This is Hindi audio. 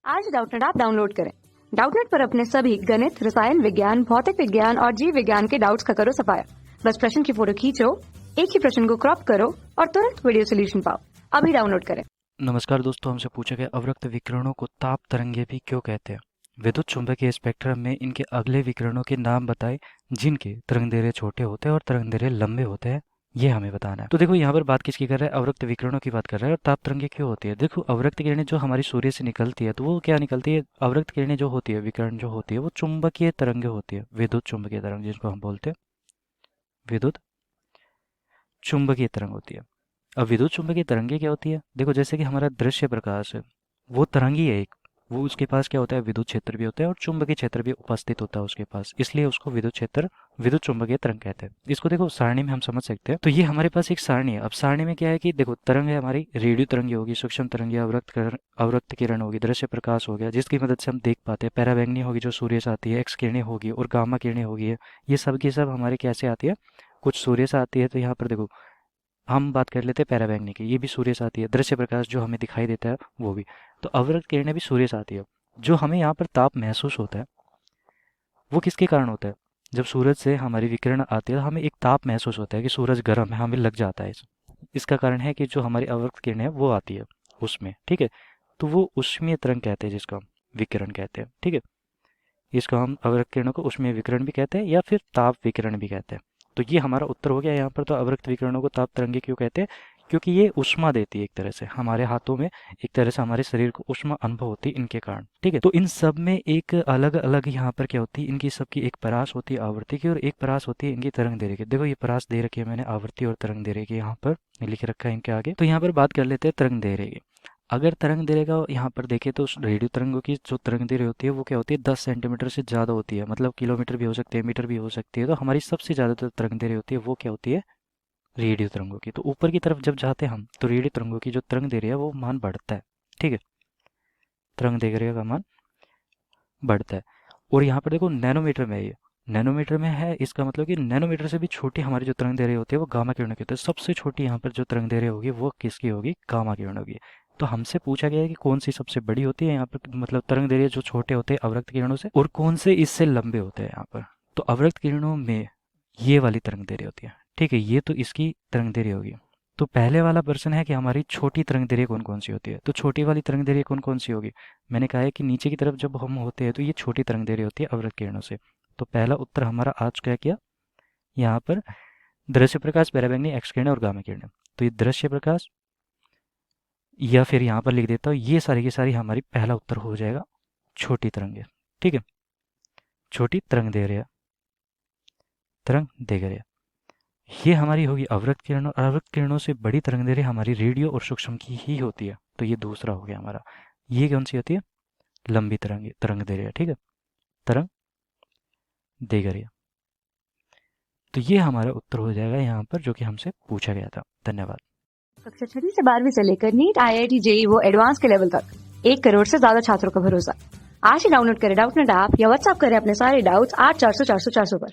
आज डाउटनेट ऐप डाउनलोड करें। डाउटनेट पर अपने सभी गणित, रसायन विज्ञान, भौतिक विज्ञान और जीव विज्ञान के डाउट्स का करो सफाया। बस प्रश्न की फोटो खींचो, एक ही प्रश्न को क्रॉप करो और तुरंत वीडियो सोल्यूशन पाओ। अभी डाउनलोड करें। नमस्कार दोस्तों, हमसे पूछा गया अवरक्त विकिरणों को ताप तरंगे भी क्यों कहते हैं। विद्युत चुंबकीय स्पेक्ट्रम में इनके अगले विकिरणों के नाम बताएं जिनके तरंगदैर्घ्य छोटे होते हैं और तरंगदैर्घ्य लंबे होते हैं। ये हमें बताना है। तो देखो यहाँ पर बात किसकी कर रहा है, अवरक्त विकिरणों की बात कर रहा है। और ताप तरंगे क्यों होती है, देखो अवरक्त किरणें जो हमारी सूर्य से निकलती है तो वो क्या निकलती है, अवरक्त किरणें जो होती है, विकिरण जो होती है वो चुंबकीय तरंगे होती है, विद्युत चुंबकीय तरंग जिसको हम बोलते हैं विद्युत चुंबकीय तरंग होती है। अब विद्युत चुंबकीय तरंगे क्या होती है, देखो जैसे कि हमारा दृश्य प्रकाश है वो तरंग ही है एक, वो उसके पास क्या होता है, विद्युत क्षेत्र भी होता है और चुंबकीय क्षेत्र भी उपस्थित होता है उसके पास, इसलिए उसको विद्युत क्षेत्र विद्युत चुंबकीय तरंग कहते हैं। इसको देखो सारणी में हम समझ सकते हैं। तो ये हमारे पास एक सारणी है। अब सारणी में क्या है कि देखो तरंग है हमारी, रेडियो तरंगी होगी, सूक्ष्म तरंगी, अवरक्त किरण होगी, दृश्य प्रकाश हो गया जिसकी मदद से हम देख पाते हैं, पैराबैंगनी होगी जो सूर्य से आती है, एक्स किरणें होगी और गामा किरणें होगी। ये सब की सब हमारे कैसे आती है, कुछ सूर्य से आती है। तो यहाँ पर देखो हम बात कर लेते हैं पैराबैंगनी की, ये भी सूर्य से आती है, दृश्य प्रकाश जो हमें दिखाई देता है वो भी। तो अवरक्त किरणें भी सूर्य से आती है। जो हमें यहाँ पर ताप महसूस होता है वो किसके कारण होता है, जब सूरज से हमारी विकिरण आती है तो हमें एक ताप महसूस होता है कि सूरज गर्म है, हमें लग जाता है इसका कारण है कि जो हमारी अवरक्त किरणें वो आती है उसमें, ठीक है। तो वो उष्मीय तरंग कहते हैं जिसको हम विकिरण कहते हैं, ठीक है। इसको हम अवरक्त किरणों को उष्मीय विकिरण भी कहते हैं या फिर ताप विकिरण भी कहते हैं। तो ये हमारा उत्तर हो गया यहाँ पर। तो अवरक्त विकिरणों को ताप तरंगे क्यों कहते हैं, क्योंकि ये उष्मा देती है एक तरह से हमारे हाथों में, एक तरह से हमारे शरीर को उष्मा अनुभव होती है इनके कारण, ठीक है। तो इन सब में एक अलग अलग यहाँ पर क्या होती है, इनकी सबकी एक परास होती है आवृत्ति की और एक परास होती है इनकी तरंग दैर्घ्य की। देखो ये परास दे रखी है मैंने, आवृत्ति और तरंग दैर्घ्य की यहाँ पर लिख रखा है इनके आगे। तो यहाँ पर बात कर लेते हैं तरंग दैर्घ्य की। अगर तरंग दैर्घ्य का यहाँ पर देखें तो रेडियो तरंगों की जो तरंग दैर्घ्य होती है वो क्या होती है, 10 सेंटीमीटर से ज़्यादा होती है, मतलब किलोमीटर भी हो सकती है, मीटर भी हो सकती है। तो हमारी सबसे ज़्यादा जो तरंग दैर्घ्य होती है वो क्या होती है, रेडियो तरंगों की। तो ऊपर की तरफ जब जाते हैं हम तो रेडियो तरंगों की जो तरंग दैर्घ्य है वो मान बढ़ता है, ठीक है, तरंग दैर्घ्य का मान बढ़ता है। और यहाँ पर देखो नैनोमीटर में है, ये नैनोमीटर में है, इसका मतलब कि नैनोमीटर से भी छोटी हमारी जो तरंग दैर्घ्य होती है वो गामा किरणों की होती है। सबसे छोटी यहाँ पर जो तरंग दैर्घ्य होगी वो किसकी होगी, गामा किरणों की। तो हमसे पूछा गया है कि कौन सी सबसे बड़ी होती है यहाँ पर, मतलब तरंग दैर्घ्य जो छोटे होते हैं अवरक्त किरणों से, और कौन से इससे लंबे होते हैं यहाँ पर। तो अवरक्त किरणों में ये वाली तरंग दैर्घ्य होती है, ठीक है, ये तो इसकी तरंग दैर्घ्य होगी। तो पहले वाला प्रश्न है कि हमारी छोटी तरंग दैर्घ्य कौन कौन सी होती है, तो छोटी वाली तरंग दैर्घ्य कौन कौन सी होगी, मैंने कहा है कि नीचे की तरफ जब हम होते हैं तो ये छोटी तरंग दैर्घ्य होती है अवरक्त किरणों से। तो पहला उत्तर हमारा आज क्या किया यहाँ पर, दृश्य प्रकाश, पैराबैंगनी, एक्स किरणें और गामा किरणें। तो ये दृश्य प्रकाश, या फिर यहाँ पर लिख देता हूँ ये सारी की सारी हमारी पहला उत्तर हो जाएगा छोटी तरंगे, ठीक है, छोटी तरंग दैर्घ्य, तरंग दैर्घ्य ये हमारी होगी अवरक्त किरणों। और अवरक्त किरणों से बड़ी तरंग दैर्घ्य हमारी रेडियो और सूक्ष्म की ही होती है। तो ये दूसरा हो गया हमारा। ये कौन सी होती है, लंबी तरंग दैर्घ्य, ठीक है, तरंग दैर्घ्य। तो ये हमारा उत्तर हो जाएगा यहाँ पर जो कि हमसे पूछा गया था। धन्यवाद। कक्षा 6 से 12वीं से लेकर नीट, IIT, JEE वो एडवांस के लेवल तक 1 करोड़ से ज्यादा छात्रों का भरोसा। आज ही डाउनलोड करें डाउटनेट ऐप या व्हाट्सएप करें अपने सारे डाउट्स 8400 400 400 पर।